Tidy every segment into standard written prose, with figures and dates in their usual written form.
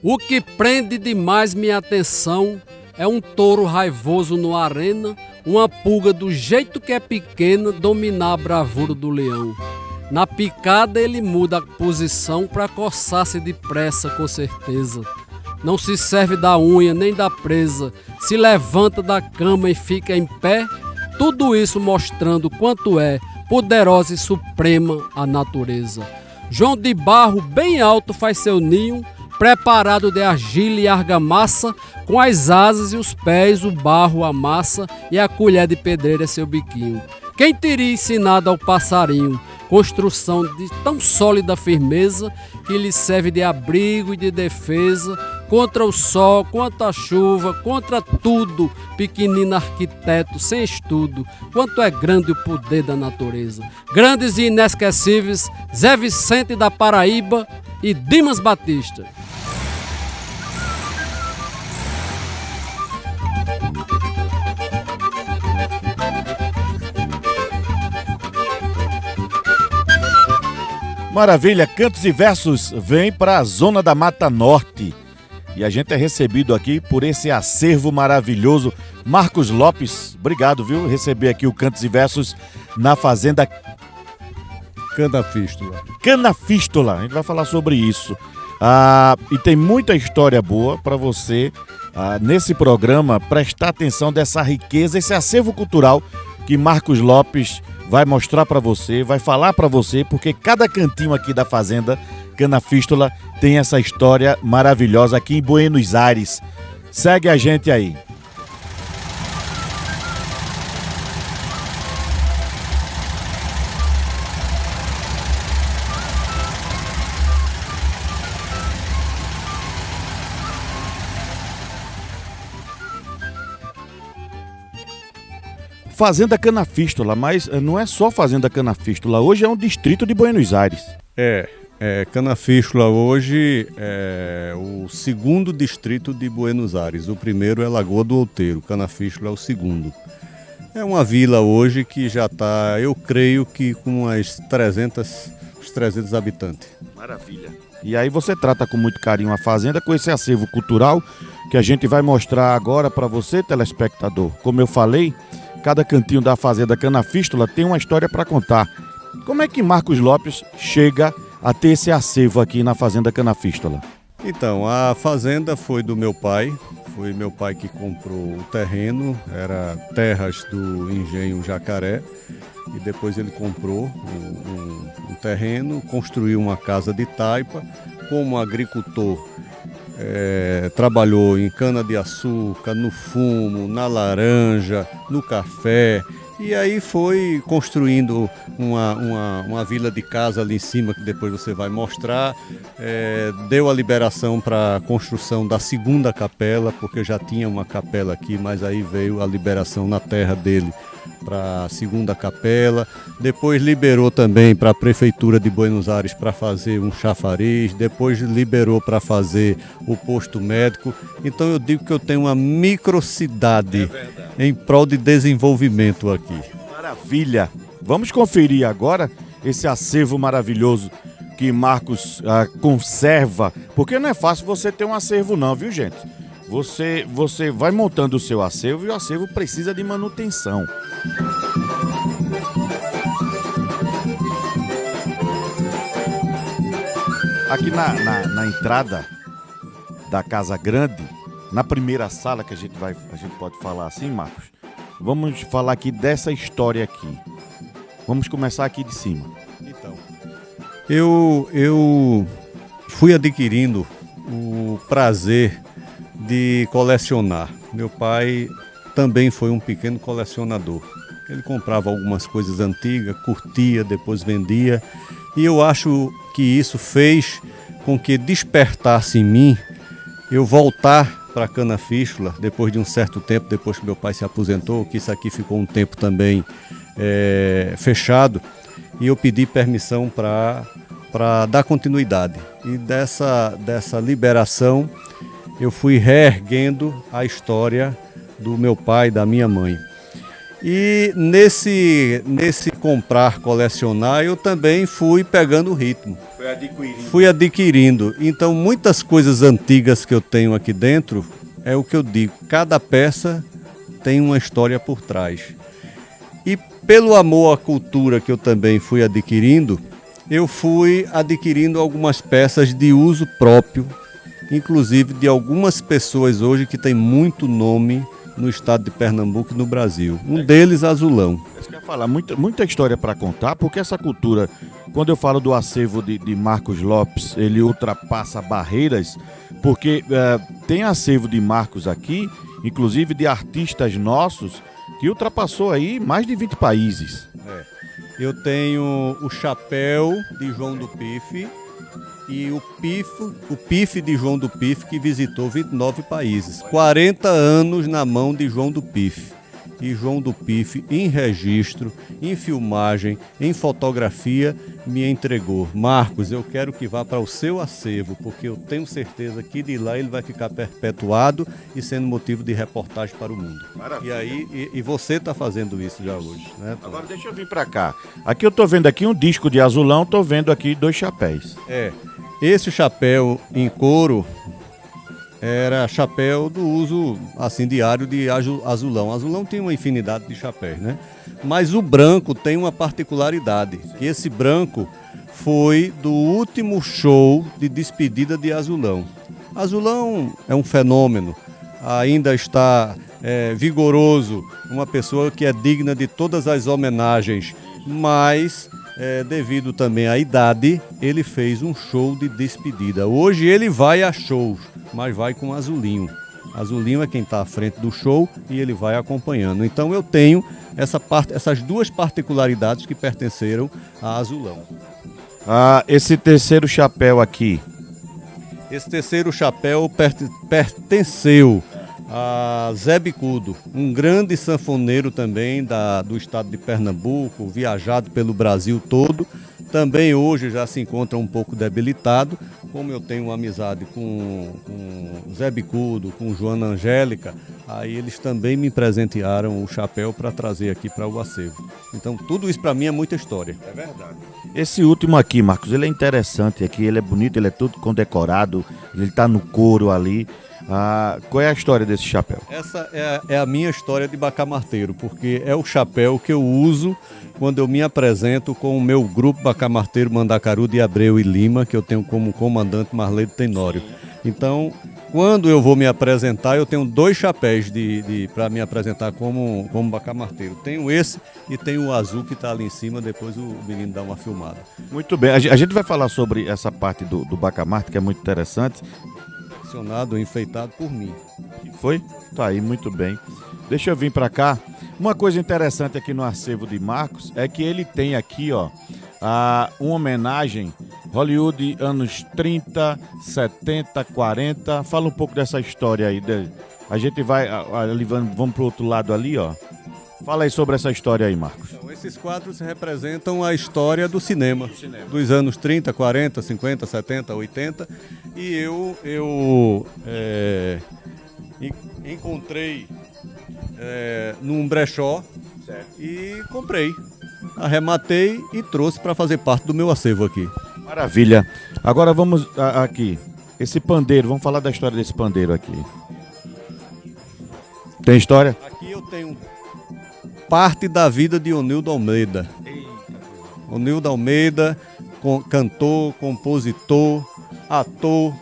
O que prende demais minha atenção é um touro raivoso no arena, uma pulga do jeito que é pequena dominar a bravura do leão. Na picada ele muda a posição para coçar-se depressa, com certeza. Não se serve da unha nem da presa, se levanta da cama e fica em pé, tudo isso mostrando quanto é poderosa e suprema a natureza. João de Barro bem alto faz seu ninho, preparado de argila e argamassa, com as asas e os pés o barro amassa e a colher de pedreiro é seu biquinho. Quem teria ensinado ao passarinho construção de tão sólida firmeza que lhe serve de abrigo e de defesa contra o sol, contra a chuva, contra tudo, pequenino arquiteto sem estudo, quanto é grande o poder da natureza. Grandes e inesquecíveis, Zé Vicente da Paraíba e Dimas Batista. Maravilha, Cantos e Versos vem para a Zona da Mata Norte. E a gente é recebido aqui por esse acervo maravilhoso. Marcos Lopes, obrigado, viu? Receber aqui o Cantos e Versos na Fazenda Canafístula. Canafístula, a gente vai falar sobre isso. E tem muita história boa para você, nesse programa, prestar atenção dessa riqueza, esse acervo cultural que Marcos Lopes vai mostrar para você, vai falar para você, porque cada cantinho aqui da Fazenda Canafístula tem essa história maravilhosa aqui em Buenos Aires. Segue a gente aí. Fazenda Canafístula, mas não é só Fazenda Canafístula, hoje é um distrito de Buenos Aires. Canafístula hoje é o segundo distrito de Buenos Aires. O primeiro é Lagoa do Outeiro, Canafístula é o segundo. É uma vila hoje que já está, eu creio que com uns 300 habitantes. Maravilha. E aí você trata com muito carinho a fazenda com esse acervo cultural que a gente vai mostrar agora para você, telespectador. Como eu falei, cada cantinho da Fazenda Canafístula tem uma história para contar. Como é que Marcos Lopes chega a ter esse acervo aqui na Fazenda Canafístula? Então, a fazenda foi do meu pai. Foi meu pai que comprou o terreno, era terras do engenho Jacaré. E depois ele comprou um terreno, construiu uma casa de taipa. Como agricultor, trabalhou em cana-de-açúcar, no fumo, na laranja, no café. E aí foi construindo uma vila de casa ali em cima, que depois você vai mostrar. Deu a liberação para a construção da segunda capela, porque já tinha uma capela aqui, mas aí veio a liberação na terra dele para a segunda capela. Depois liberou também para a Prefeitura de Buenos Aires para fazer um chafariz. Depois liberou para fazer o posto médico. Então eu digo que eu tenho uma microcidade em prol de desenvolvimento aqui. Maravilha! Vamos conferir agora esse acervo maravilhoso que Marcos conserva, porque não é fácil você ter um acervo não, viu, gente? Você vai montando o seu acervo e o acervo precisa de manutenção. Aqui na entrada da Casa Grande, na primeira sala que a gente pode falar assim, Marcos, vamos falar aqui dessa história aqui. Vamos começar aqui de cima. Então, eu fui adquirindo o prazer de colecionar. Meu pai também foi um pequeno colecionador. Ele comprava algumas coisas antigas, curtia, depois vendia. E eu acho que isso fez com que despertasse em mim eu voltar para a Canafístula depois de um certo tempo, depois que meu pai se aposentou, que isso aqui ficou um tempo também fechado. E eu pedi permissão para dar continuidade. E dessa liberação eu fui reerguendo a história do meu pai e da minha mãe. E nesse comprar, colecionar, eu também fui pegando o ritmo. Foi Fui adquirindo. Então, muitas coisas antigas que eu tenho aqui dentro, é o que eu digo, cada peça tem uma história por trás. E pelo amor à cultura que eu também fui adquirindo, eu fui adquirindo algumas peças de uso próprio, inclusive de algumas pessoas hoje que têm muito nome no estado de Pernambuco e no Brasil. Um deles, Azulão. Você quer falar muita história para contar, porque essa cultura, quando eu falo do acervo de Marcos Lopes, ele ultrapassa barreiras, porque tem acervo de Marcos aqui, inclusive de artistas nossos, que ultrapassou aí mais de 20 países. Eu tenho o chapéu de João do Pife e o Pife de João do Pife, que visitou 29 países. 40 anos na mão de João do Pife. E João do Pife, em registro, em filmagem, em fotografia, me entregou. Marcos, eu quero que vá para o seu acervo, porque eu tenho certeza que de lá ele vai ficar perpetuado e sendo motivo de reportagem para o mundo. Maravilha. E aí, e você está fazendo isso já hoje, né, Tom? Agora deixa eu vir para cá. Aqui eu tô vendo aqui um disco de Azulão, tô vendo aqui 2 chapéus. Esse chapéu em couro era chapéu do uso assim diário de Azulão. Azulão tem uma infinidade de chapéus, né? Mas o branco tem uma particularidade, que esse branco foi do último show de despedida de Azulão. Azulão é um fenômeno, ainda está vigoroso, uma pessoa que é digna de todas as homenagens, mas devido também à idade, ele fez um show de despedida. Hoje ele vai a shows, mas vai com Azulinho. Azulinho é quem está à frente do show e ele vai acompanhando. Então eu tenho essas 2 particularidades que pertenceram a Azulão. Esse terceiro chapéu aqui. Esse terceiro chapéu pertenceu a Zé Bicudo, um grande sanfoneiro também do estado de Pernambuco, viajado pelo Brasil todo. Também hoje já se encontra um pouco debilitado, como eu tenho uma amizade com Zé Bicudo, com Joana Angélica, aí eles também me presentearam o chapéu para trazer aqui para o acervo. Então tudo isso para mim é muita história. É verdade. Esse último aqui, Marcos, ele é interessante aqui, ele é bonito, ele é todo condecorado, ele tá no couro ali. Qual é a história desse chapéu? Essa é a minha história de bacamarteiro, porque é o chapéu que eu uso quando eu me apresento com o meu grupo Bacamarteiro Mandacaru de Abreu e Lima, que eu tenho como comandante Marledo Tenório. Então, quando eu vou me apresentar, eu tenho 2 chapéus para me apresentar como bacamarteiro. Tenho esse e tenho o azul que está ali em cima, depois o menino dá uma filmada. Muito bem, a gente vai falar sobre essa parte do bacamarte, que é muito interessante. Enfeitado por mim. Foi? Tá aí, muito bem. Deixa eu vir para cá. Uma coisa interessante aqui no acervo de Marcos é que ele tem aqui, ó, uma homenagem Hollywood anos 30, 70, 40. Fala um pouco dessa história aí. A gente vai ali, vamos pro outro lado ali, ó. Fala aí sobre essa história aí, Marcos. Então, esses quadros representam a história do cinema, dos anos 30, 40, 50, 70, 80. E eu encontrei num brechó e comprei. Arrematei e trouxe para fazer parte do meu acervo aqui. Maravilha. Agora vamos aqui. Esse pandeiro, vamos falar da história desse pandeiro aqui. Tem história? Aqui eu tenho parte da vida de Onildo Almeida. Onildo Almeida, cantor, compositor, ator,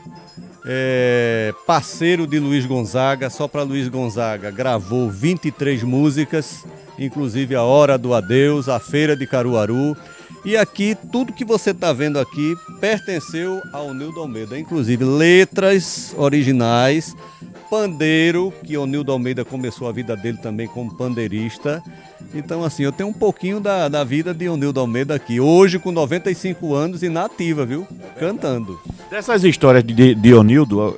parceiro de Luiz Gonzaga. Só para Luiz Gonzaga gravou 23 músicas, inclusive A Hora do Adeus, A Feira de Caruaru. E aqui, tudo que você está vendo aqui pertenceu a Onildo Almeida, inclusive letras originais, pandeiro, que Onildo Almeida começou a vida dele também como pandeirista. Então, assim, eu tenho um pouquinho da vida de Onildo Almeida aqui, hoje com 95 anos e na ativa, viu? Cantando. Dessas histórias de Onildo,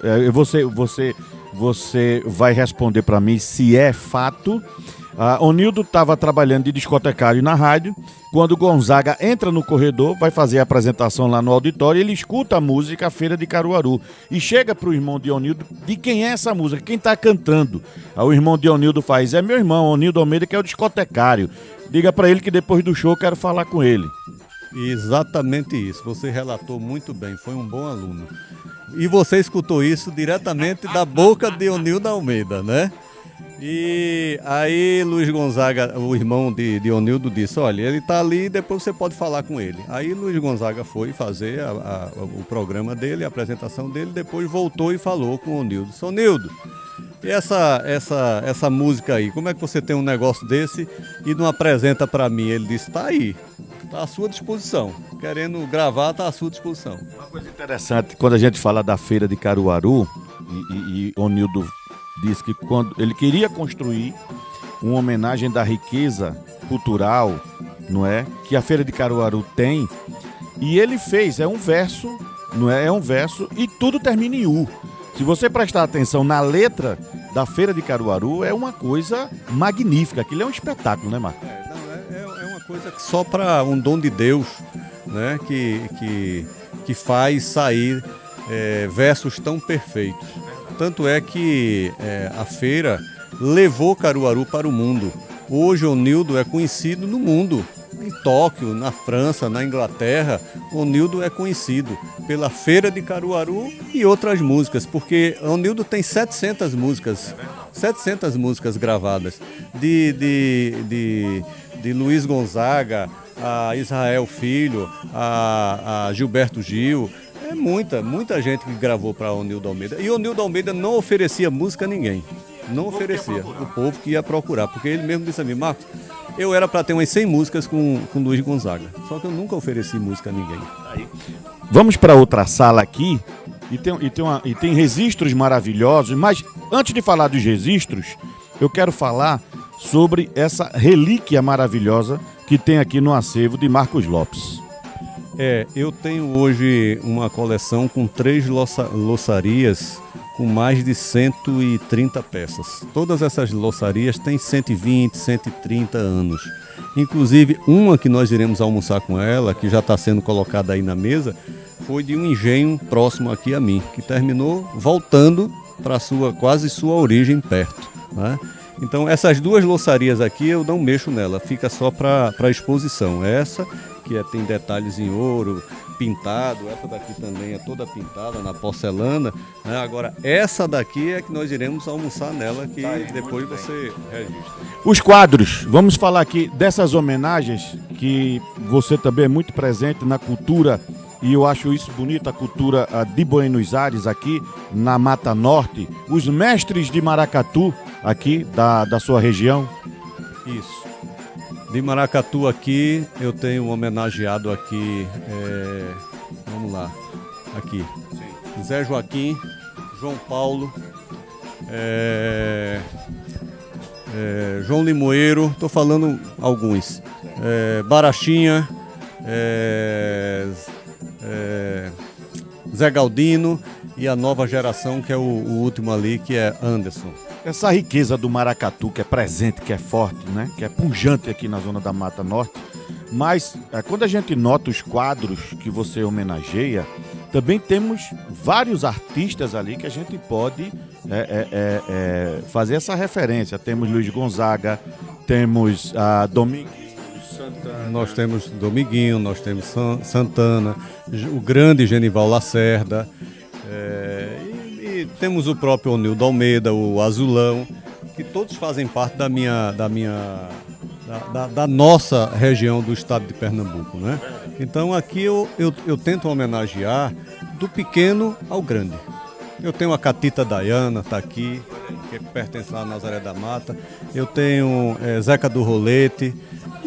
você vai responder para mim se é fato. Onildo estava trabalhando de discotecário na rádio, quando Gonzaga entra no corredor, vai fazer a apresentação lá no auditório, ele escuta a música A Feira de Caruaru e chega para o irmão de Onildo, de quem é essa música, quem está cantando? Aí o irmão de Onildo faz, é meu irmão, Onildo Almeida, que é o discotecário, diga para ele que depois do show eu quero falar com ele. Exatamente isso, você relatou muito bem, foi um bom aluno. E você escutou isso diretamente da boca de Onildo Almeida, né? E aí Luiz Gonzaga, o irmão de Onildo, disse, olha, ele está ali, depois você pode falar com ele. Aí Luiz Gonzaga foi fazer o programa dele, a apresentação dele, depois voltou e falou com o Onildo. Disse, Onildo, e essa música aí, como é que você tem um negócio desse e não apresenta para mim? Ele disse, tá aí, tá à sua disposição, querendo gravar, tá à sua disposição. Uma coisa interessante, quando a gente fala da feira de Caruaru, e Onildo disse que quando ele queria construir uma homenagem da riqueza cultural, não é, que a feira de Caruaru tem, e ele fez, é um verso, não é, é um verso e tudo termina em U. Se você prestar atenção na letra da feira de Caruaru, é uma coisa magnífica, aquilo é um espetáculo, né, Marcos? É uma coisa que só para um dom de Deus, né, que faz sair versos tão perfeitos. Tanto é que a feira levou Caruaru para o mundo. Hoje Onildo é conhecido no mundo. Em Tóquio, na França, na Inglaterra, Onildo é conhecido pela Feira de Caruaru e outras músicas, porque Onildo tem 700 músicas gravadas, de Luiz Gonzaga, a Israel Filho, a Gilberto Gil. É muita gente que gravou para Onildo Almeida. E Onildo Almeida não oferecia música a ninguém. Não oferecia. O povo que ia procurar. Porque ele mesmo disse a mim, Marcos, eu era para ter umas 100 músicas com Luiz Gonzaga. Só que eu nunca ofereci música a ninguém. Vamos para outra sala aqui. E tem registros maravilhosos. Mas antes de falar dos registros, eu quero falar sobre essa relíquia maravilhosa que tem aqui no acervo de Marcos Lopes. Eu tenho hoje uma coleção com 3 louçarias com mais de 130 peças. Todas essas louçarias têm 120, 130 anos. Inclusive, uma que nós iremos almoçar com ela, que já está sendo colocada aí na mesa, foi de um engenho próximo aqui a mim, que terminou voltando para quase sua origem perto, né? Então, essas 2 louçarias aqui eu não mexo nela, fica só para exposição. Essa que tem detalhes em ouro, pintado, essa daqui também é toda pintada na porcelana, né? Agora, essa daqui é que nós iremos almoçar nela, que depois você registra. Os quadros, vamos falar aqui dessas homenagens, que você também é muito presente na cultura, e eu acho isso bonito, a cultura de Buenos Aires aqui, na Mata Norte, os mestres de maracatu aqui da sua região. Isso. De maracatu aqui, eu tenho homenageado aqui, vamos lá, aqui, Zé Joaquim, João Paulo, João Limoeiro, estou falando alguns, Barachinha, Zé Galdino e a nova geração, que é o último ali, que é Anderson. Essa riqueza do maracatu, que é presente, que é forte, né? Que é pujante aqui na zona da Mata Norte. Mas quando a gente nota os quadros que você homenageia, também temos vários artistas ali que a gente pode fazer essa referência. Temos Luiz Gonzaga, temos Dominguinho, Santana. Nós temos Dominguinho, nós temos Santana, o grande Genival Lacerda. E temos o próprio Onildo Almeida, o Azulão, que todos fazem parte da nossa região do estado de Pernambuco, né? Então aqui eu tento homenagear do pequeno ao grande. Eu tenho a Catita Dayana, está aqui, que pertence lá a Nazaré da Mata. Eu tenho Zeca do Rolete.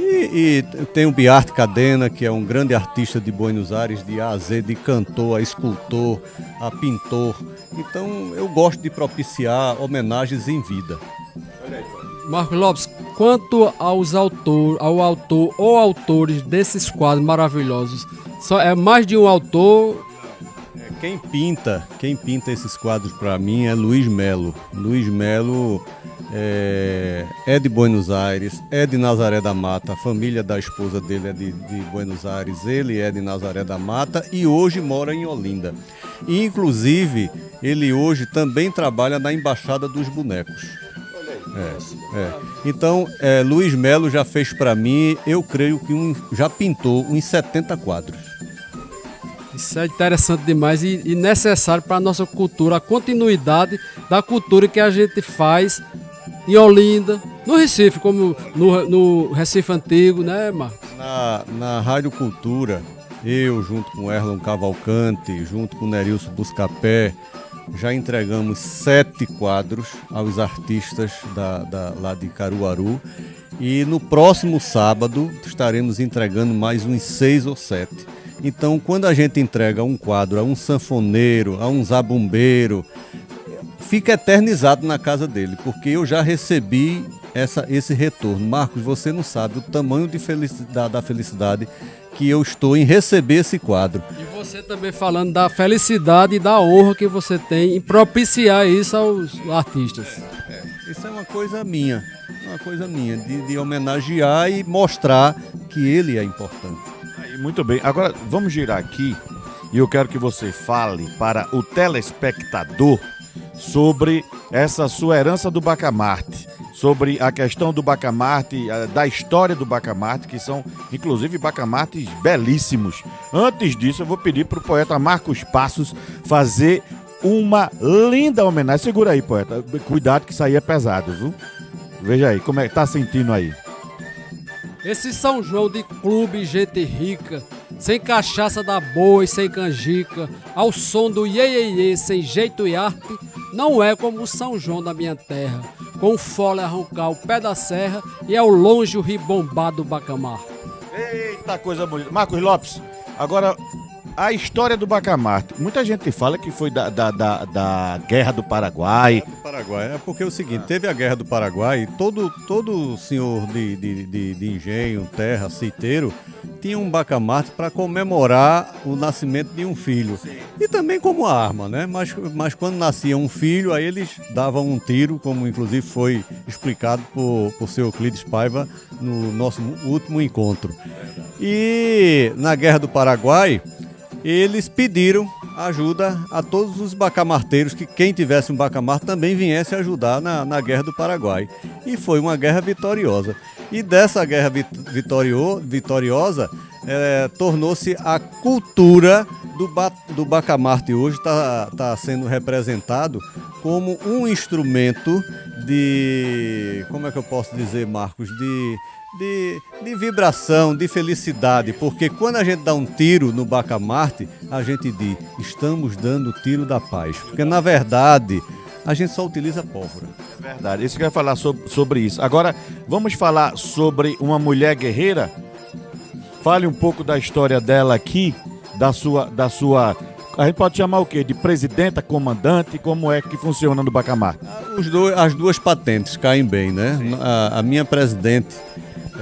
E tem o Biarte Cadena, que é um grande artista de Buenos Aires, de A a Z, de cantor, a escultor, a pintor. Então eu gosto de propiciar homenagens em vida. Marcos Lopes, quanto ao autor ou autores desses quadros maravilhosos, é mais de um autor? Quem pinta esses quadros para mim é Luiz Melo. Luiz Melo é de Buenos Aires, é de Nazaré da Mata, a família da esposa dele é de Buenos Aires, ele é de Nazaré da Mata e hoje mora em Olinda. E, inclusive, ele hoje também trabalha na Embaixada dos Bonecos. Então, Luiz Melo já fez para mim, eu creio que já pintou uns 70 quadros. Isso é interessante demais e necessário para a nossa cultura, a continuidade da cultura que a gente faz em Olinda, no Recife, como no Recife Antigo, né, Marcos? Na Rádio Cultura, eu, junto com Erlon Cavalcante, junto com Nerilson Buscapé, já entregamos 7 quadros aos artistas lá de Caruaru. E no próximo sábado estaremos entregando mais uns 6 ou 7. Então, quando a gente entrega um quadro a um sanfoneiro, a um zabumbeiro, fica eternizado na casa dele, porque eu já recebi esse retorno. Marcos, você não sabe o tamanho da felicidade que eu estou em receber esse quadro. E você também falando da felicidade e da honra que você tem em propiciar isso aos artistas. Isso é uma coisa minha de homenagear e mostrar que ele é importante. Muito bem, agora vamos girar aqui e eu quero que você fale para o telespectador sobre essa sua herança do Bacamarte, sobre a questão do Bacamarte, da história do Bacamarte, que são inclusive bacamartes belíssimos. Antes disso, eu vou pedir para o poeta Marcos Passos fazer uma linda homenagem. Segura aí, poeta, cuidado que isso aí é pesado, viu? Veja aí, como é que tá sentindo aí? Esse São João de clube, gente rica, sem cachaça da boa e sem canjica, ao som do iê, iê, iê, sem jeito e arte, não é como o São João da minha terra, com o fole arrancar o pé da serra e ao longe o ribombado Bacamarte. Eita, coisa bonita. Marcos Lopes, agora a história do Bacamarte. Muita gente fala que foi da Guerra do Paraguai. É porque é o seguinte, teve a Guerra do Paraguai, todo senhor de engenho, terra, citeiro, tinha um bacamarte para comemorar o nascimento de um filho. E também como arma, né? Mas quando nascia um filho, aí eles davam um tiro, como inclusive foi explicado por seu Euclides Paiva no nosso último encontro. E na Guerra do Paraguai, eles pediram ajuda a todos os bacamarteiros, que quem tivesse um bacamarte também viesse ajudar na Guerra do Paraguai. E foi uma guerra vitoriosa. E dessa guerra vitoriosa, tornou-se a cultura do bacamarte. Hoje está sendo representado como um instrumento de, como é que eu posso dizer, Marcos, de vibração, de felicidade, porque quando a gente dá um tiro no bacamarte, a gente diz, estamos dando o tiro da paz, porque na verdade a gente só utiliza pólvora. É verdade, isso que eu ia falar sobre isso. Agora, vamos falar sobre uma mulher guerreira? Fale um pouco da história dela aqui, da sua... A gente pode chamar o quê? De presidenta, comandante? Como é que funciona no bacamarte? As duas patentes caem bem, né? A minha presidente,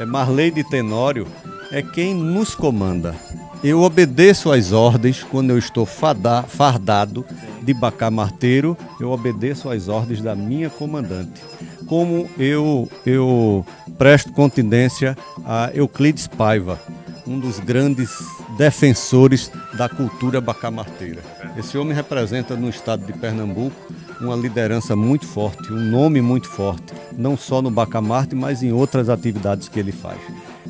Marleide Tenório, é quem nos comanda. Eu obedeço às ordens quando eu estou fardado de bacamarteiro, eu obedeço às ordens da minha comandante. Como eu presto continência a Euclides Paiva, um dos grandes defensores da cultura bacamarteira. Esse homem representa no estado de Pernambuco uma liderança muito forte, um nome muito forte, não só no bacamarte, mas em outras atividades que ele faz.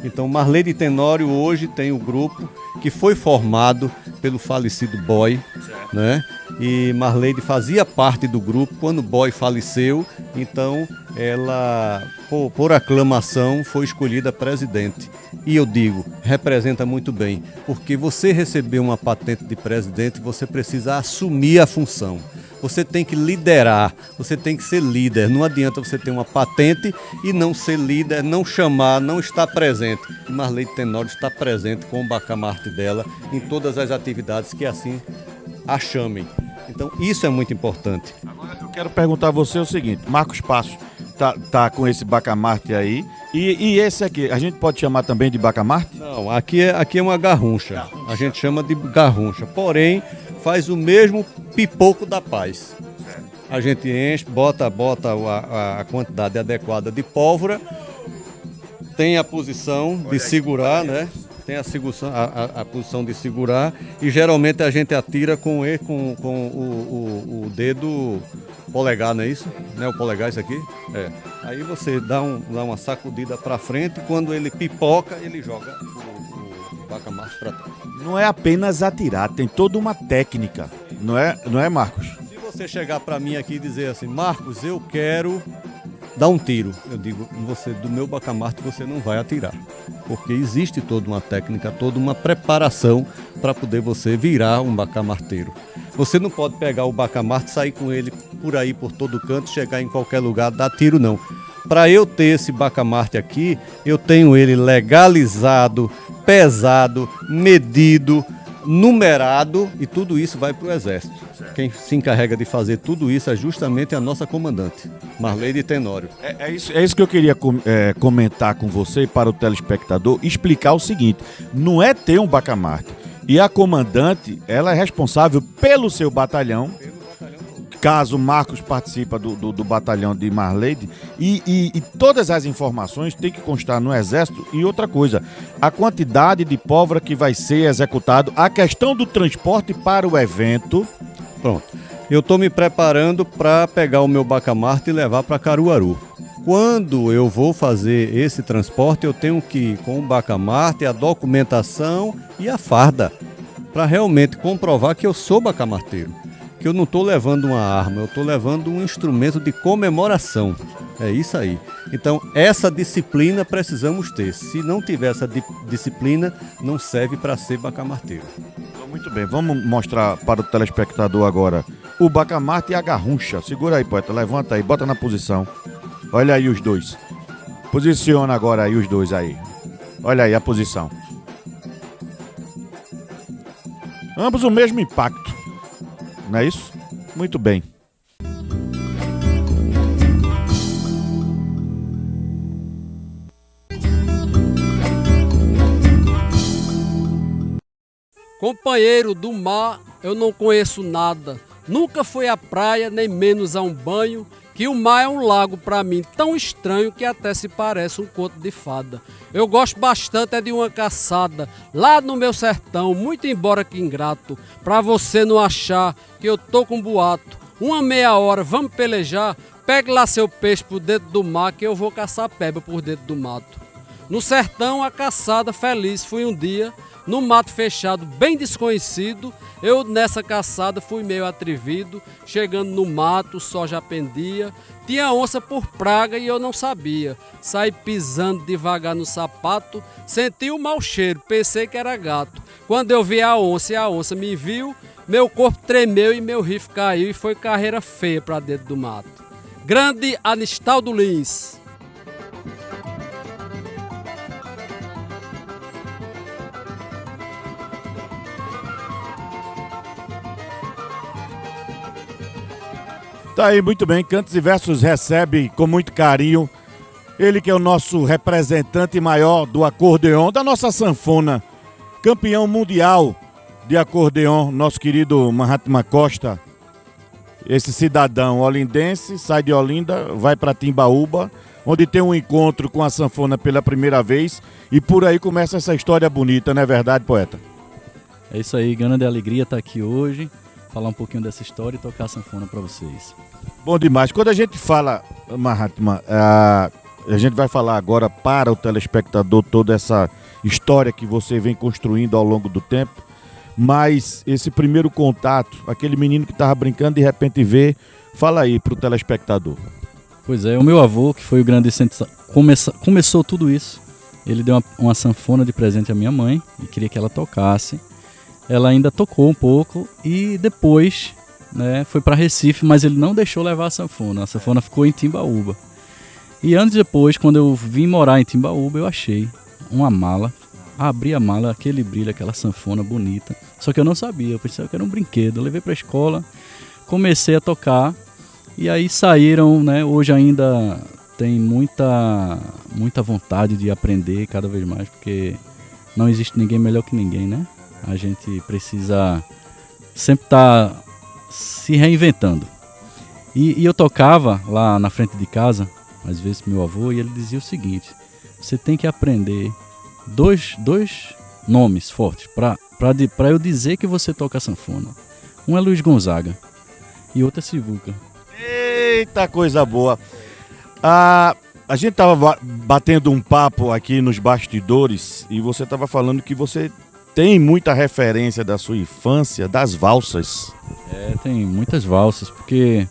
Então, Marleide Tenório hoje tem o grupo que foi formado pelo falecido Boy, né? E Marleide fazia parte do grupo quando Boy faleceu, então ela, por aclamação, foi escolhida presidente. E eu digo, representa muito bem, porque você receber uma patente de presidente, você precisa assumir a função. Você tem que liderar, você tem que ser líder. Não adianta você ter uma patente e não ser líder, não chamar, não estar presente. E Marleide Tenório está presente com o bacamarte dela em todas as atividades que assim a chamem. Então isso é muito importante. Agora eu quero perguntar a você o seguinte, Marcos Passos tá com esse bacamarte aí, e esse aqui, a gente pode chamar também de bacamarte? Não, aqui é uma garruncha, a gente chama de garruncha, porém faz o mesmo pipoco da paz. A gente enche, bota a quantidade adequada de pólvora, tem a posição de segurar, né? Tem a posição de segurar e geralmente a gente atira com o dedo polegar, não é isso? Não é o polegar isso aqui? É. Aí você dá uma sacudida para frente, quando ele pipoca, ele joga o bacamarte para trás. Não é apenas atirar, tem toda uma técnica, não é, Marcos? Se você chegar para mim aqui e dizer assim, Marcos, eu quero dar um tiro, eu digo, do meu bacamarte você não vai atirar, porque existe toda uma técnica, toda uma preparação para poder você virar um bacamarteiro. Você não pode pegar o bacamarte, sair com ele por aí, por todo canto, chegar em qualquer lugar, dar tiro não. Para eu ter esse bacamarte aqui, eu tenho ele legalizado, pesado, medido, numerado, e tudo isso vai para o Exército. Quem se encarrega de fazer tudo isso é justamente a nossa comandante, Marleide Tenório. É isso que eu queria comentar com você e para o telespectador, explicar o seguinte, não é ter um bacamarte, e a comandante, ela é responsável pelo seu batalhão, caso Marcos participa do batalhão de Marleide, e todas as informações têm que constar no Exército. E outra coisa, a quantidade de pólvora que vai ser executado, a questão do transporte para o evento. Pronto, eu estou me preparando para pegar o meu bacamarte e levar para Caruaru. Quando eu vou fazer esse transporte, eu tenho que ir com o bacamarte, a documentação e a farda, para realmente comprovar que eu sou bacamarteiro. Que eu não estou levando uma arma, eu estou levando um instrumento de comemoração. É isso aí. Então, essa disciplina precisamos ter. Se não tiver essa disciplina, não serve para ser bacamarteiro. Muito bem, vamos mostrar para o telespectador agora o bacamarte e a garruncha. Segura aí, poeta, levanta aí, bota na posição. Olha aí os dois. Posiciona agora aí os dois aí. Olha aí a posição. Ambos o mesmo impacto. Não é isso? Muito bem. Companheiro do mar, eu não conheço nada. Nunca fui à praia, nem menos a um banho, que o mar é um lago para mim tão estranho que até se parece um conto de fada. Eu gosto bastante de uma caçada, lá no meu sertão, muito embora que ingrato, pra você não achar que eu tô com boato. Uma meia hora, vamos pelejar, pegue lá seu peixe por dentro do mar que eu vou caçar peba por dentro do mato. No sertão, a caçada feliz fui um dia, no mato fechado, bem desconhecido, eu nessa caçada fui meio atrevido, chegando no mato, o sol já pendia, tinha onça por praga e eu não sabia, saí pisando devagar no sapato, senti o mau cheiro, pensei que era gato, quando eu vi a onça e a onça me viu, meu corpo tremeu e meu rifle caiu e foi carreira feia pra dentro do mato. Grande Anistaldo Lins. Tá aí, muito bem. Cantos e Versos recebe com muito carinho ele que é o nosso representante maior do acordeon, da nossa sanfona, campeão mundial de acordeon, nosso querido Mahatma Costa. Esse cidadão olindense sai de Olinda, vai para Timbaúba, onde tem um encontro com a sanfona pela primeira vez e por aí começa essa história bonita, não é verdade, poeta? É isso aí, grande alegria estar aqui hoje, falar um pouquinho dessa história e tocar a sanfona para vocês. Bom demais. Quando a gente fala, Mahatma, a gente vai falar agora para o telespectador toda essa história que você vem construindo ao longo do tempo, mas esse primeiro contato, aquele menino que estava brincando de repente vê, fala aí para o telespectador. Pois é, o meu avô, que foi o grande começou tudo isso, ele deu uma sanfona de presente à minha mãe e queria que ela tocasse. Ela ainda tocou um pouco e depois, né, foi para Recife, mas ele não deixou levar a sanfona ficou em Timbaúba. E anos depois, quando eu vim morar em Timbaúba, eu achei uma mala, abri a mala, aquele brilho, aquela sanfona bonita, só que eu não sabia, eu pensava que era um brinquedo, eu levei para a escola, comecei a tocar e aí saíram, né, hoje ainda tem muita vontade de aprender cada vez mais, porque não existe ninguém melhor que ninguém, né? A gente precisa sempre estar se reinventando. E eu tocava lá na frente de casa, às vezes meu avô, e ele dizia o seguinte: você tem que aprender dois nomes fortes para eu dizer que você toca sanfona. Um é Luiz Gonzaga e outro é Sivuca. Eita, coisa boa. A gente tava batendo um papo aqui nos bastidores e você tava falando que você tem muita referência da sua infância, das valsas. Tem muitas valsas, porque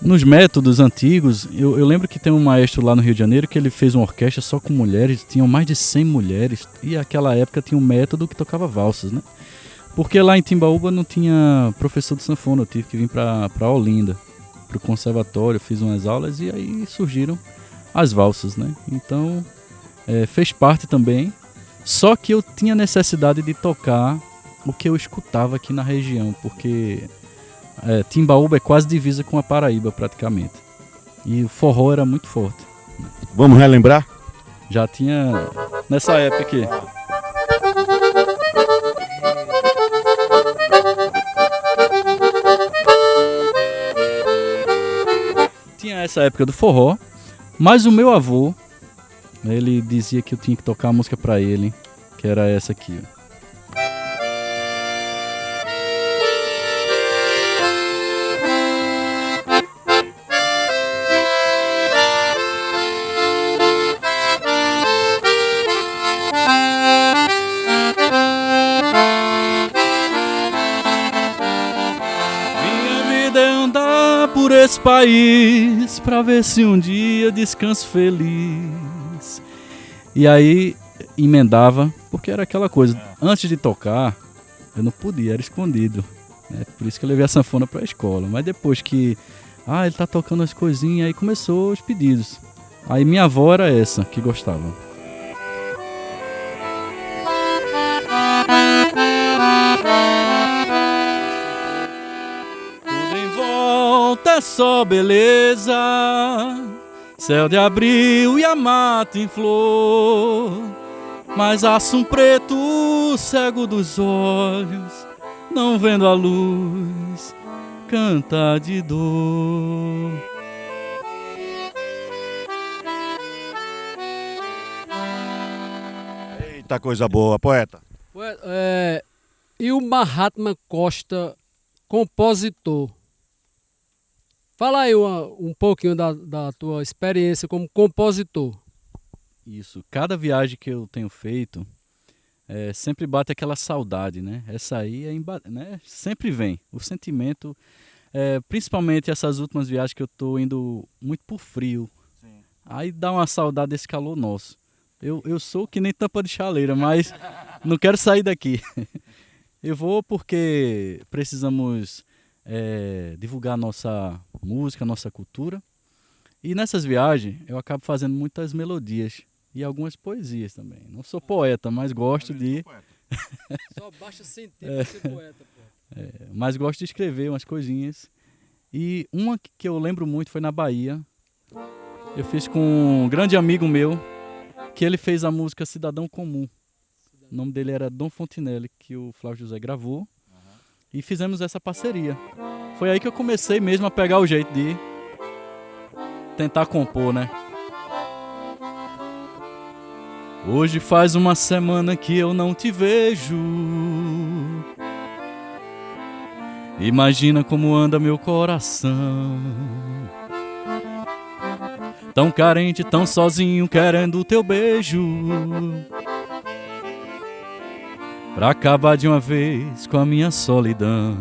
nos métodos antigos, eu lembro que tem um maestro lá no Rio de Janeiro que ele fez uma orquestra só com mulheres, tinham mais de 100 mulheres, e naquela época tinha um método que tocava valsas, né? Porque lá em Timbaúba não tinha professor de sanfona, eu tive que vir para Olinda, para o conservatório, fiz umas aulas e aí surgiram as valsas, né? Então fez parte também, só que eu tinha necessidade de tocar o que eu escutava aqui na região, porque Timbaúba é quase divisa com a Paraíba praticamente, e o forró era muito forte. Vamos relembrar? Já tinha nessa época aqui. Tinha essa época do forró, mas o meu avô, ele dizia que eu tinha que tocar a música pra ele, que era essa aqui, ó. Por esse país, pra ver se um dia descanso feliz. E aí emendava, porque era aquela coisa, antes de tocar, eu não podia, era escondido, né? Por isso que eu levei a sanfona pra escola. Mas depois que, ele tá tocando as coisinhas, aí começou os pedidos. Aí minha avó era essa, que gostava. É só beleza, céu de abril e a mata em flor, mas aço preto, cego dos olhos, não vendo a luz, canta de dor. Eita, coisa boa, poeta. E o Mahatma Costa, compositor? Fala aí um pouquinho da tua experiência como compositor. Isso, cada viagem que eu tenho feito, sempre bate aquela saudade, né? Essa aí né? Sempre vem, o sentimento, principalmente essas últimas viagens que eu tô indo muito por frio. Sim. Aí dá uma saudade desse calor nosso. Eu sou que nem tampa de chaleira, mas não quero sair daqui. Eu vou porque precisamos divulgar nossa música, nossa cultura. E nessas viagens eu acabo fazendo muitas melodias e algumas poesias também. Não sou poeta, mas gosto de... Só basta sentir pra ser poeta, pô. Mas gosto de escrever umas coisinhas. E uma que eu lembro muito foi na Bahia. Eu fiz com um grande amigo meu, que ele fez a música Cidadão Comum. O nome dele era Dom Fontinelli, que o Flávio José gravou. E fizemos essa parceria. Foi aí que eu comecei mesmo a pegar o jeito de tentar compor, né? Hoje faz uma semana que eu não te vejo. Imagina como anda meu coração. Tão carente, tão sozinho, querendo o teu beijo. Pra acabar de uma vez com a minha solidão.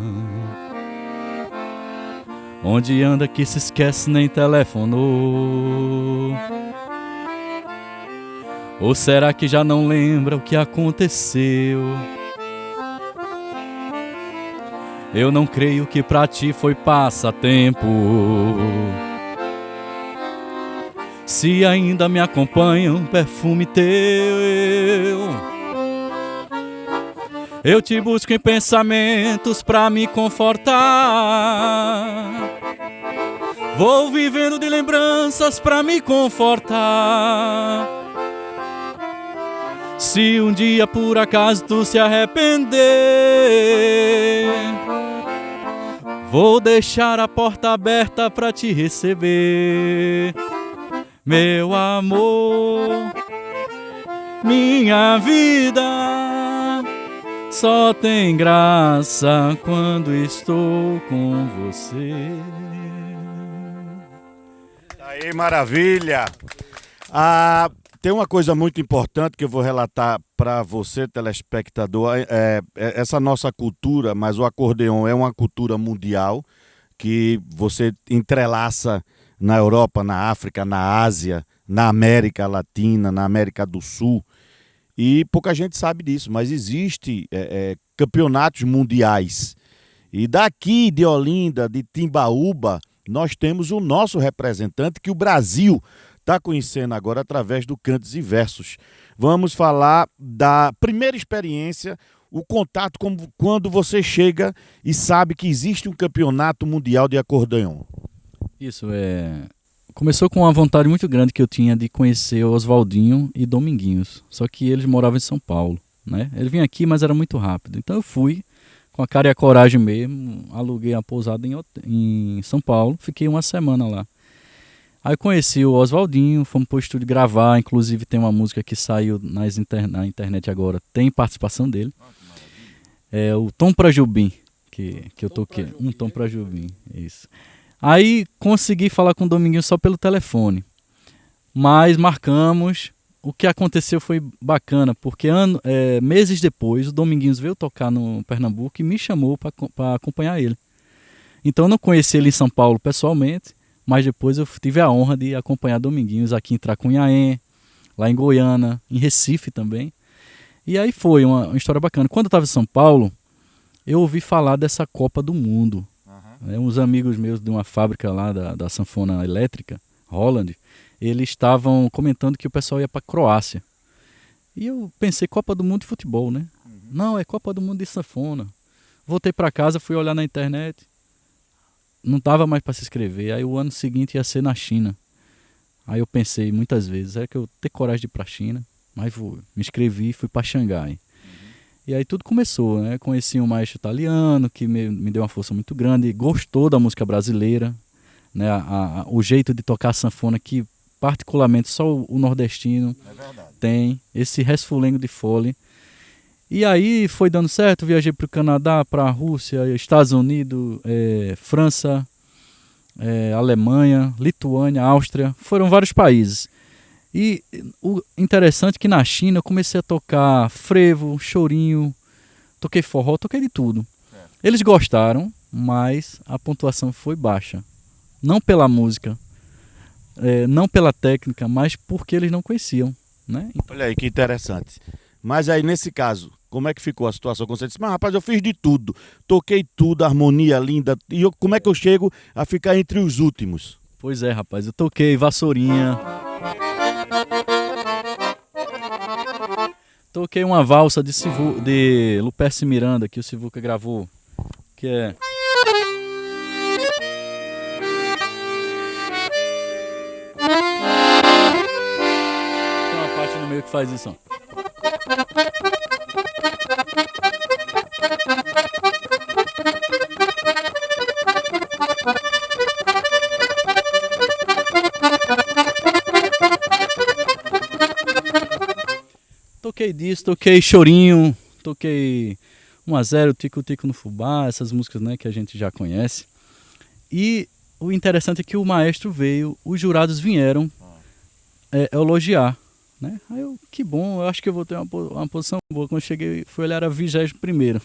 Onde anda que se esquece nem telefonou? Ou será que já não lembra o que aconteceu? Eu não creio que pra ti foi passatempo. Se ainda me acompanha um perfume teu, eu te busco em pensamentos pra me confortar. Vou vivendo de lembranças pra me confortar. Se um dia por acaso tu se arrepender, vou deixar a porta aberta pra te receber. Meu amor, minha vida só tem graça quando estou com você. Aí, maravilha! Tem uma coisa muito importante que eu vou relatar para você, telespectador. Essa nossa cultura, mas o acordeon é uma cultura mundial que você entrelaça na Europa, na África, na Ásia, na América Latina, na América do Sul. E pouca gente sabe disso, mas existe campeonatos mundiais. E daqui de Olinda, de Timbaúba, nós temos o nosso representante que o Brasil está conhecendo agora através do Cantos e Versos. Vamos falar da primeira experiência, o contato quando você chega e sabe que existe um campeonato mundial de acordeon. Isso, começou com uma vontade muito grande que eu tinha de conhecer Oswaldinho e Dominguinhos. Só que eles moravam em São Paulo, né? Ele vinha aqui, mas era muito rápido. Então eu fui com a cara e a coragem mesmo, aluguei a pousada em São Paulo, fiquei uma semana lá. Aí eu conheci o Oswaldinho, fomos pro estúdio gravar, inclusive tem uma música que saiu na internet agora, tem participação dele. É o Tom pra Jubim, que eu toquei. Um Tom pra Jubim, isso. Aí consegui falar com o Dominguinho só pelo telefone, mas marcamos. O que aconteceu foi bacana, porque meses depois o Dominguinhos veio tocar no Pernambuco e me chamou para acompanhar ele. Então eu não conheci ele em São Paulo pessoalmente, mas depois eu tive a honra de acompanhar Dominguinhos aqui em Tracunhaém, lá em Goiânia, em Recife também. E aí foi uma história bacana. Quando eu estava em São Paulo, eu ouvi falar dessa Copa do Mundo. Uns amigos meus de uma fábrica lá da sanfona elétrica, Holland, eles estavam comentando que o pessoal ia para a Croácia. E eu pensei, Copa do Mundo de futebol, né? Não, é Copa do Mundo de sanfona. Voltei para casa, fui olhar na internet, não dava mais para se inscrever. Aí o ano seguinte ia ser na China. Aí eu pensei muitas vezes, que eu ter coragem de ir para a China, mas me inscrevi e fui para Xangai. E aí tudo começou, né? Conheci um maestro italiano que me deu uma força muito grande, gostou da música brasileira, né? O jeito de tocar sanfona que particularmente só o nordestino tem, esse resfulengo de fole. E aí foi dando certo, viajei para o Canadá, para a Rússia, Estados Unidos, França, Alemanha, Lituânia, Áustria, foram vários países. E o interessante é que na China eu comecei a tocar frevo, chorinho, toquei forró, toquei de tudo. Eles gostaram, mas a pontuação foi baixa. Não pela música, não pela técnica, mas porque eles não conheciam, né? Olha aí que interessante. Mas aí nesse caso, como é que ficou a situação? Quando você disse, mas rapaz, eu fiz de tudo, toquei tudo, harmonia linda, e como é que eu chego a ficar entre os últimos? Pois é, rapaz, eu toquei vassourinha, toquei uma valsa de Luperce Miranda, que o Sivuca gravou, que é... Tem uma parte no meio que faz isso, ó. Toquei disso, toquei chorinho, toquei 1-0, tico-tico no fubá, essas músicas, né, que a gente já conhece. E o interessante é que o maestro veio, os jurados vieram elogiar, né? Aí eu, que bom, eu acho que eu vou ter uma posição boa. Quando eu cheguei, fui olhar, era 21º.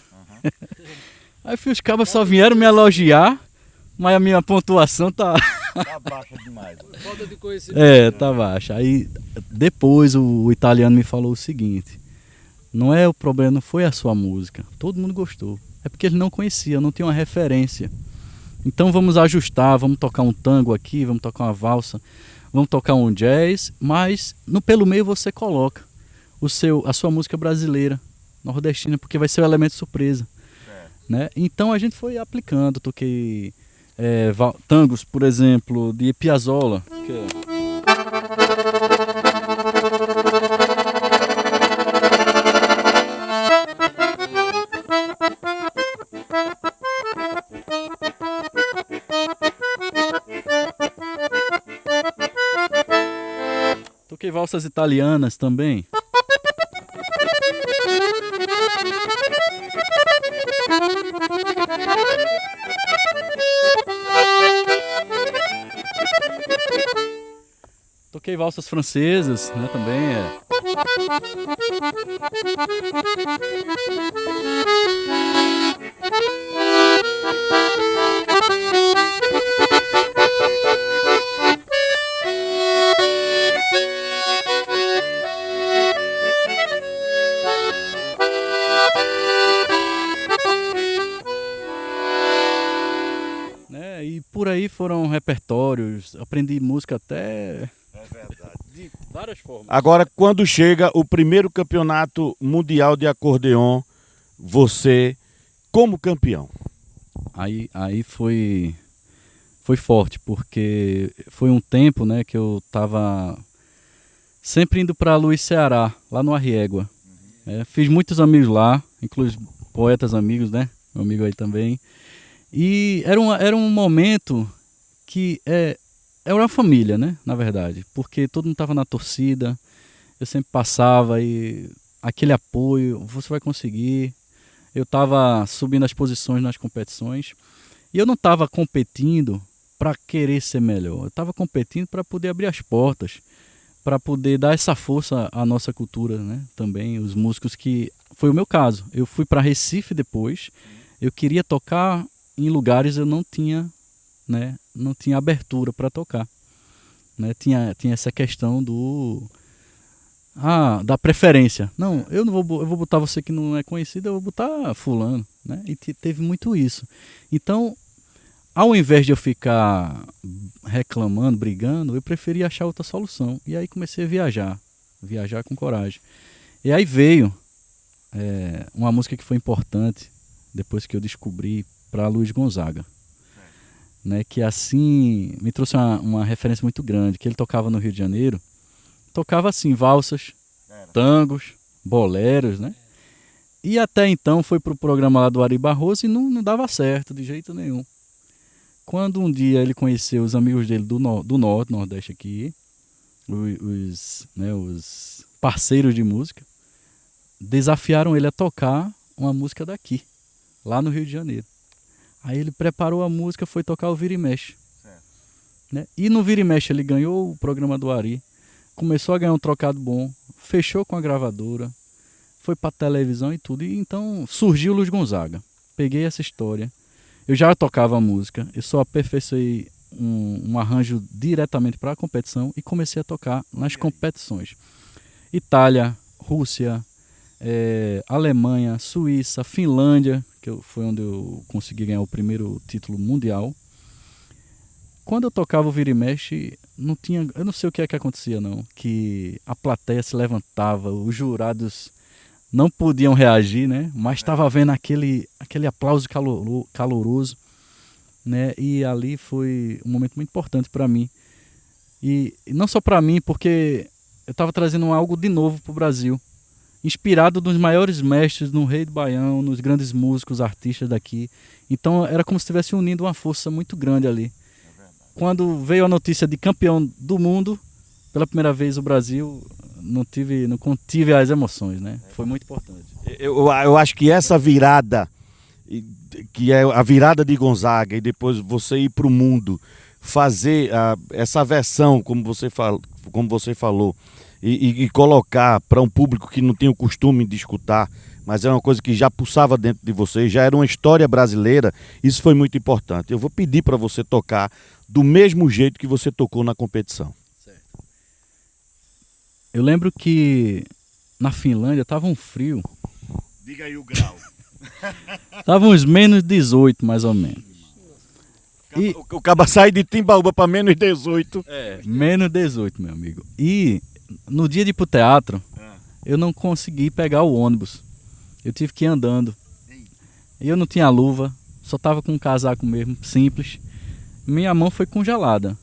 Aí os cabas só vieram me elogiar, mas a minha pontuação tá baixa demais. Falta de conhecimento. tá baixa. Aí depois o italiano me falou o seguinte: não é o problema, não foi a sua música, todo mundo gostou, é porque ele não conhecia, não tinha uma referência. Então vamos ajustar, vamos tocar um tango aqui, vamos tocar uma valsa, vamos tocar um jazz, mas pelo meio você coloca a sua música brasileira, nordestina, porque vai ser o elemento surpresa, né? Então a gente foi aplicando, toquei tangos, por exemplo, de Piazzolla, que é... Toquei valsas italianas também. toquei valsas francesas, né, também. E por aí foram repertórios, aprendi música até... É verdade. De várias formas. Agora, quando chega o primeiro campeonato mundial de acordeon, você, como campeão? Aí foi forte, porque foi um tempo, né, que eu tava sempre indo para Luiz Ceará, lá no Arriégua. Fiz muitos amigos lá, inclusive poetas amigos, né, meu amigo aí também. E era um momento que era uma família, né, na verdade, porque todo mundo estava na torcida, eu sempre passava e aquele apoio, você vai conseguir. Eu estava subindo as posições nas competições e eu não estava competindo para querer ser melhor, eu estava competindo para poder abrir as portas, para poder dar essa força à nossa cultura, né, também, os músicos que... Foi o meu caso, eu fui para Recife depois, eu queria tocar em lugares eu não tinha, né, não tinha abertura para tocar, né, tinha essa questão da preferência. Não, eu vou botar você que não é conhecido, eu vou botar fulano, né? E teve muito isso. Então, ao invés de eu ficar reclamando, brigando, eu preferi achar outra solução. E aí comecei a viajar com coragem. E aí veio uma música que foi importante depois que eu descobri, para Luiz Gonzaga, né, que assim me trouxe uma referência muito grande, que ele tocava no Rio de Janeiro, tocava assim valsas, tangos, boleros, né? E até então foi pro programa lá do Ari Barroso e não dava certo de jeito nenhum. Quando um dia ele conheceu os amigos dele do Norte, Nordeste aqui, os parceiros de música, desafiaram ele a tocar uma música daqui, lá no Rio de Janeiro. Aí ele preparou a música, foi tocar o Vira e Mexe. Né? E no Vira e Mexe ele ganhou o programa do Ari, começou a ganhar um trocado bom, fechou com a gravadora, foi pra televisão e tudo. E então surgiu o Luiz Gonzaga. Peguei essa história, eu já tocava a música, eu só aperfeiçoei um arranjo diretamente para a competição e comecei a tocar nas competições. Itália, Rússia, Alemanha, Suíça, Finlândia, foi onde eu consegui ganhar o primeiro título mundial. Quando eu tocava o Vira e Mexe, eu não sei o que é que acontecia não, que a plateia se levantava, os jurados não podiam reagir, né? Mas estava vendo aquele aplauso caloroso, né? E ali foi um momento muito importante para mim. E não só para mim, porque eu estava trazendo algo de novo para o Brasil, inspirado nos maiores mestres, no Rei do Baião, nos grandes músicos, artistas daqui. Então era como se estivesse unindo uma força muito grande ali. Quando veio a notícia de campeão do mundo, pela primeira vez o Brasil, não contive as emoções, né? Foi muito importante. Eu acho que essa virada, que é a virada de Gonzaga, e depois você ir para o mundo, fazer essa versão, como você falou, e colocar para um público que não tem o costume de escutar, mas é uma coisa que já pulsava dentro de você, já era uma história brasileira, isso foi muito importante. Eu vou pedir para você tocar do mesmo jeito que você tocou na competição. Certo. Eu lembro que na Finlândia estava um frio. Diga aí o grau. Tava uns menos 18, mais ou menos. O caba sai de Timbaúba para menos 18. Menos 18, meu amigo. E no dia de ir pro teatro, eu não consegui pegar o ônibus. Eu tive que ir andando. E eu não tinha luva, só tava com um casaco mesmo, simples. Minha mão foi congelada.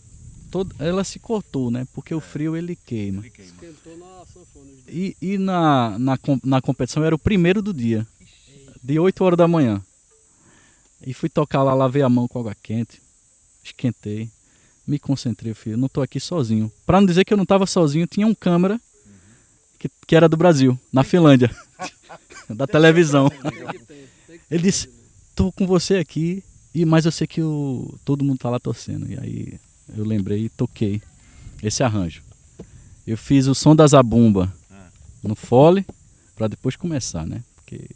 Ela se cortou, né? Porque o frio ele queima. Esquentou na sanfona. E na competição eu era o primeiro do dia, de 8 horas da manhã. E fui tocar lá, lavei a mão com água quente, esquentei, me concentrei, filho, não tô aqui sozinho. Pra não dizer que eu não tava sozinho, tinha um câmera que era do Brasil, na Finlândia, da televisão. Ele disse, tô com você aqui, mas eu sei que todo mundo tá lá torcendo. E aí eu lembrei e toquei esse arranjo. Eu fiz o som da zabumba no fole, para depois começar, né? Porque...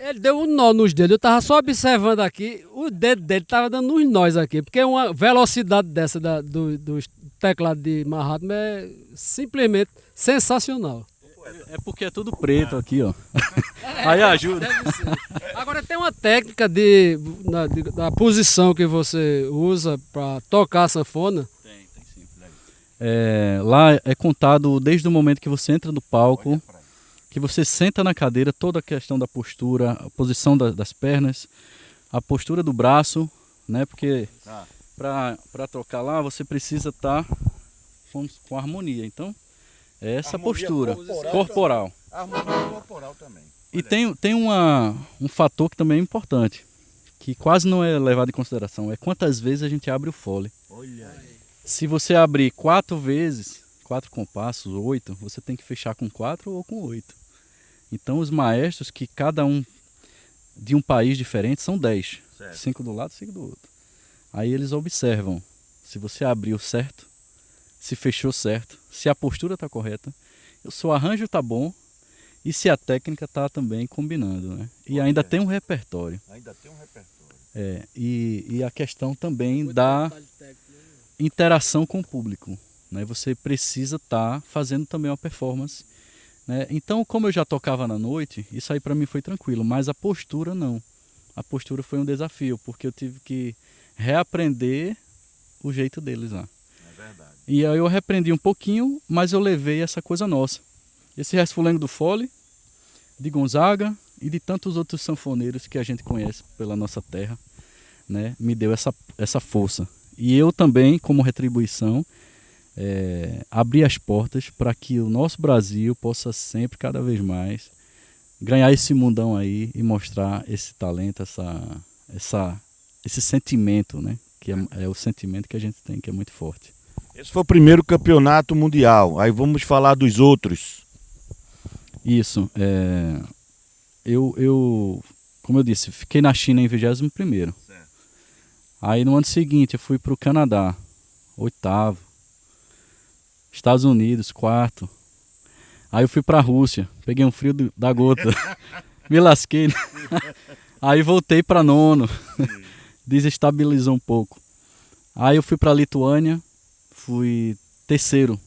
Ele deu um nó nos dedos, eu tava só observando aqui, o dedo dele tava dando uns nós aqui, porque uma velocidade dessa do teclado de Mahatma é simplesmente sensacional. É porque é tudo preto aqui, ó. Aí ajuda. Deve ser. Agora tem uma técnica da posição que você usa para tocar a sanfona. Tem sim. Lá é contado desde o momento que você entra no palco, que você senta na cadeira, toda a questão da postura, a posição das pernas, a postura do braço, né? Porque para tocar lá você precisa estar com harmonia. Então, é essa postura corporal. Harmonia corporal também. E tem um fator que também é importante, que quase não é levado em consideração, é quantas vezes a gente abre o fole. Olha aí. Se você abrir 4 vezes, 4 compassos, 8, você tem que fechar com 4 ou com 8. Então os maestros, que cada um de um país diferente, são 10. 5 do lado, 5 do outro. Aí eles observam se você abriu certo, se fechou certo, se a postura está correta, se o arranjo está bom e se a técnica está também combinando, né? E ainda tem um repertório. Ainda tem um repertório. E a questão também da interação com o público, né? Você precisa estar fazendo também uma performance, né? Então, como eu já tocava na noite, isso aí para mim foi tranquilo, mas a postura não. A postura foi um desafio, porque eu tive que reaprender o jeito deles lá. É verdade. E aí eu reaprendi um pouquinho, mas eu levei essa coisa nossa. Esse resfulengo do fole, de Gonzaga e de tantos outros sanfoneiros que a gente conhece pela nossa terra, né, me deu essa força. E eu também, como retribuição, abri as portas para que o nosso Brasil possa sempre, cada vez mais, ganhar esse mundão aí e mostrar esse talento, esse sentimento, né, que é o sentimento que a gente tem, que é muito forte. Esse foi o primeiro campeonato mundial. Aí vamos falar dos outros. Isso. Eu, como eu disse, fiquei na China em 21º. Certo. Aí no ano seguinte eu fui para o Canadá, 8º. Estados Unidos, 4º. Aí eu fui para a Rússia, peguei um frio da gota, me lasquei. Aí voltei para 9º, desestabilizou um pouco. Aí eu fui para a Lituânia, fui 3º.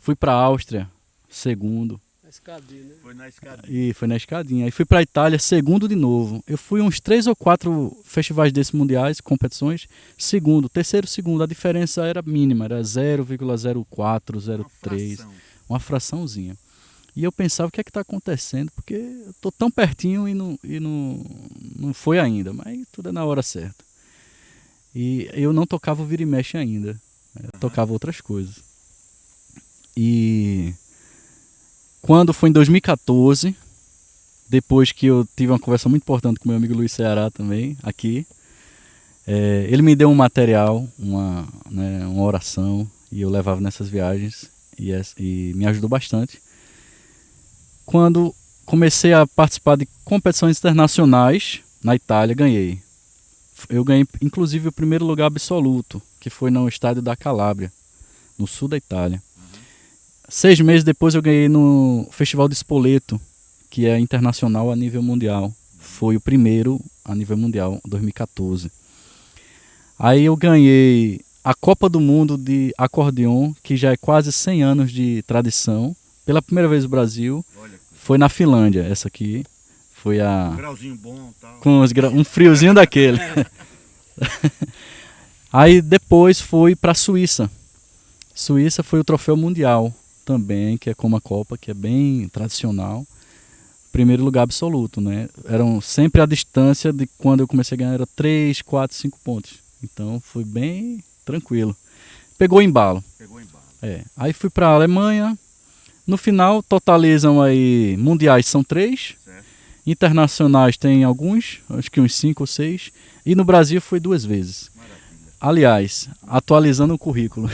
Fui para a Áustria, 2º. Escadinha, né? Foi na escadinha. E foi na escadinha. Aí fui para a Itália, 2º de novo. Eu fui uns 3 ou 4 festivais desses mundiais, competições, 2º, 3º, 2º. A diferença era mínima, era 0,04, 0,3, uma fraçãozinha. E eu pensava, o que é que está acontecendo? Porque eu estou tão pertinho e não foi ainda, mas tudo é na hora certa. E eu não tocava o vira e mexe ainda, eu tocava outras coisas. E quando foi em 2014, depois que eu tive uma conversa muito importante com meu amigo Luiz Ceará também, aqui, ele me deu um material, uma oração, e eu levava nessas viagens, e me ajudou bastante. Quando comecei a participar de competições internacionais, na Itália, ganhei. Eu ganhei, inclusive, o primeiro lugar absoluto, que foi no estádio da Calábria, no sul da Itália. 6 meses depois eu ganhei no Festival de Spoleto, que é internacional a nível mundial. Foi o primeiro a nível mundial, 2014. Aí eu ganhei a Copa do Mundo de acordeon, que já é quase 100 anos de tradição. Pela primeira vez no Brasil, foi na Finlândia, essa aqui. Foi a... Grauzinho bom, tal. Com um friozinho daquele. Aí depois foi para a Suíça. Suíça foi o troféu mundial também, que é como a Copa, que é bem tradicional. Primeiro lugar absoluto, né? Eram sempre a distância de quando eu comecei a ganhar, era 3, 4, 5 pontos. Então foi bem tranquilo. Pegou embalo. Aí fui para a Alemanha. No final totalizam aí, mundiais são 3. Certo. Internacionais tem alguns, acho que uns 5 ou 6. E no Brasil foi 2 vezes. Maravilha. Aliás, atualizando o currículo.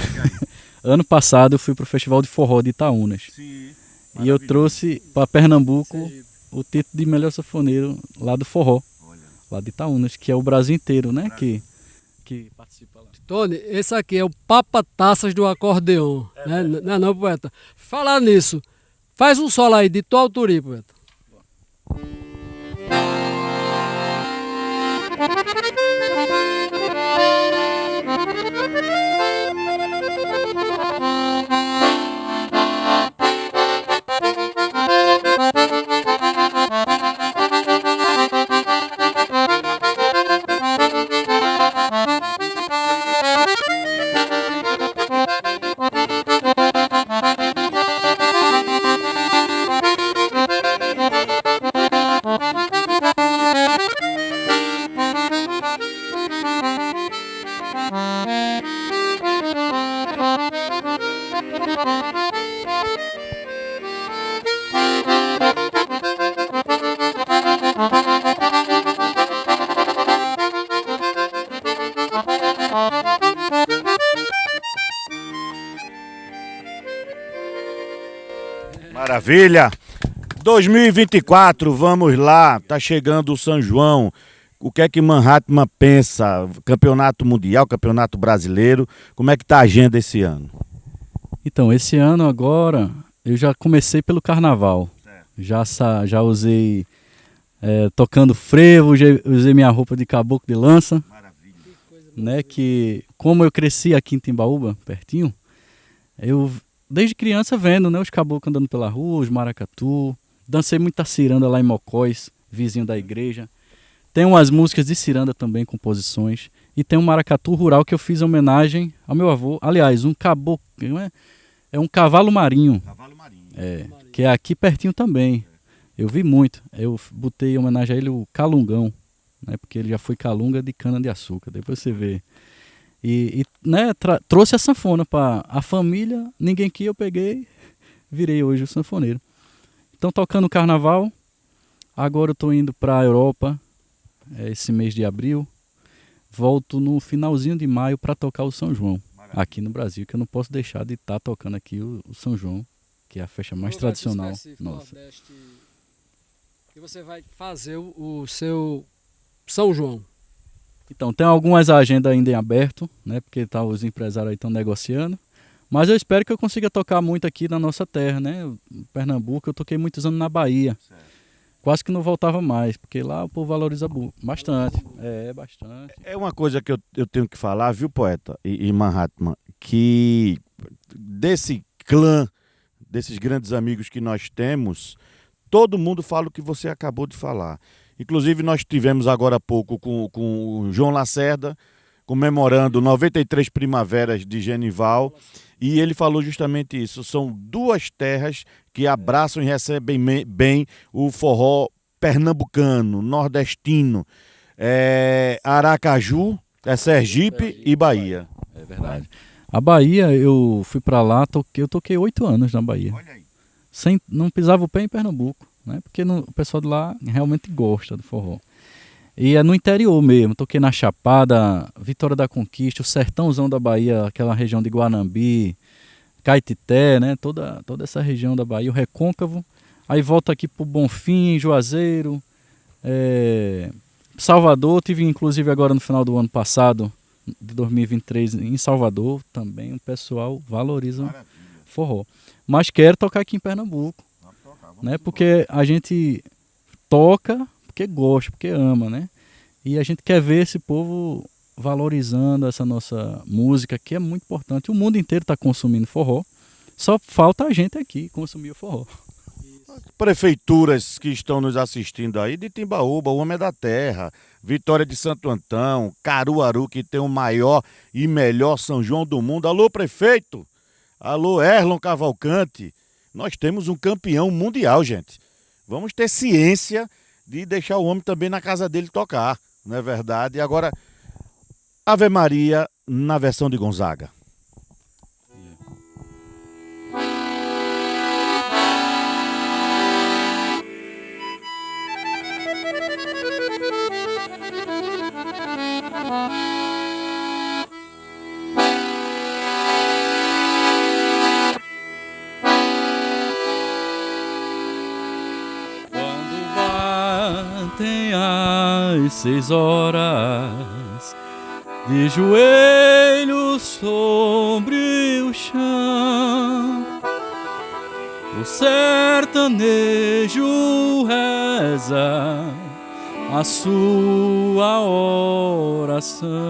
Ano passado eu fui para o Festival de Forró de Itaúnas. Sim, e eu trouxe para Pernambuco o título de melhor sanfoneiro lá do forró. Olha. Lá de Itaúnas, que é o Brasil inteiro, né? Que participa lá. Tony, esse aqui é o papa-taças do acordeon. Né? Não, poeta. Falar nisso, faz um solo aí de tua autoria, poeta. Maravilha! 2024, vamos lá, tá chegando o São João. O que é que Mahatma pensa? Campeonato mundial, campeonato brasileiro, como é que tá a agenda esse ano? Então, esse ano agora, eu já comecei pelo carnaval. Já usei tocando frevo, já usei minha roupa de caboclo de lança. Maravilha. Né, que como eu cresci aqui em Timbaúba, pertinho, eu desde criança vendo, né, os caboclos andando pela rua, os maracatu. Dancei muita ciranda lá em Mocóis, vizinho da igreja. Tem umas músicas de ciranda também, composições. E tem um maracatu rural que eu fiz em homenagem ao meu avô. Aliás, um caboclo, é um cavalo marinho. Cavalo marinho. Que é aqui pertinho também. Eu vi muito. Eu botei em homenagem a ele o calungão, né, porque ele já foi calunga de cana-de-açúcar. Depois você vê. Né, trouxe a sanfona para a família, ninguém que eu peguei, virei hoje o sanfoneiro. Então tocando carnaval, agora eu estou indo para a Europa, esse mês de abril, volto no finalzinho de maio para tocar o São João, aqui no Brasil, que eu não posso deixar de estar tocando aqui o São João, que é a festa mais tradicional nossa. E você vai fazer o seu São João? Então, tem algumas agendas ainda em aberto, né? Porque os empresários aí estão negociando. Mas eu espero que eu consiga tocar muito aqui na nossa terra, né? Pernambuco, eu toquei muitos anos na Bahia. Certo. Quase que não voltava mais, porque lá o povo valoriza bastante. Bastante. É uma coisa que eu tenho que falar, viu, poeta e Mahatma, que desse clã, desses grandes amigos que nós temos, todo mundo fala o que você acabou de falar. Inclusive, nós tivemos agora há pouco com o João Lacerda, comemorando 93 primaveras de Genival, e ele falou justamente isso. São 2 terras que abraçam e recebem bem o forró pernambucano, nordestino. Aracaju, Sergipe e Bahia. É verdade. A Bahia, eu fui para lá, eu toquei 8 anos na Bahia. Olha aí. Não pisava o pé em Pernambuco, né? Porque o pessoal de lá realmente gosta do forró. E é no interior mesmo, toquei na Chapada, Vitória da Conquista, o sertãozão da Bahia, aquela região de Guanambi, Caetité, né? Toda essa região da Bahia, o Recôncavo. Aí volto aqui pro Bonfim, Juazeiro, Salvador. Tive inclusive agora no final do ano passado de 2023 em Salvador, também o pessoal valoriza forró. Mas quero tocar aqui em Pernambuco, né? Porque a gente toca porque gosta, porque ama, né? E a gente quer ver esse povo valorizando essa nossa música, que é muito importante. O mundo inteiro está consumindo forró, só falta a gente aqui consumir o forró. Prefeituras que estão nos assistindo aí, de Timbaúba, o Homem da Terra, Vitória de Santo Antão, Caruaru, que tem o maior e melhor São João do mundo. Alô, prefeito! Alô, Erlon Cavalcante! Nós temos um campeão mundial, gente. Vamos ter ciência de deixar o homem também na casa dele tocar, não é verdade? E agora, Ave Maria na versão de Gonzaga. Batem as 6 horas, de joelhos sobre o chão, o sertanejo reza a sua oração.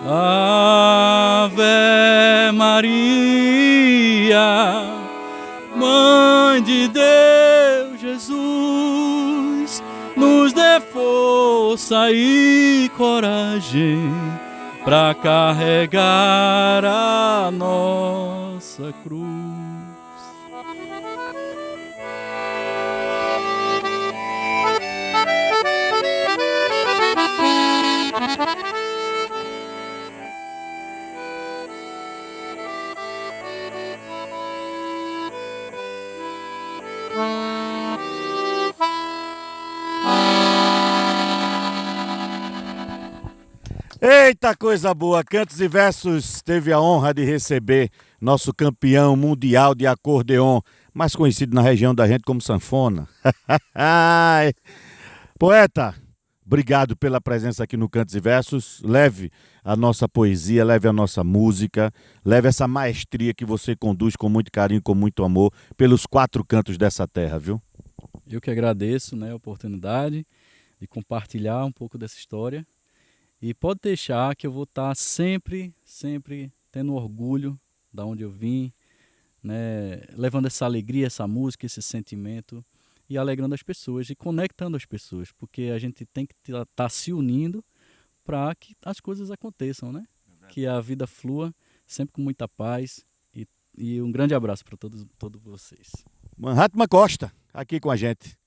Ave Maria, Mãe de Deus Jesus, nos dê força e coragem para carregar a nossa cruz. Eita, coisa boa! Cantos e Versos teve a honra de receber nosso campeão mundial de acordeon, mais conhecido na região da gente como sanfona. Poeta, obrigado pela presença aqui no Cantos e Versos. Leve a nossa poesia, leve a nossa música, leve essa maestria que você conduz com muito carinho, com muito amor, pelos 4 cantos dessa terra, viu? Eu que agradeço, né, a oportunidade de compartilhar um pouco dessa história. E pode deixar que eu vou estar sempre tendo orgulho da onde eu vim, né, levando essa alegria, essa música, esse sentimento e alegrando as pessoas e conectando as pessoas, porque a gente tem que estar se unindo para que as coisas aconteçam, né? Que a vida flua sempre com muita paz e um grande abraço para todos vocês. Manhattan Costa, aqui com a gente.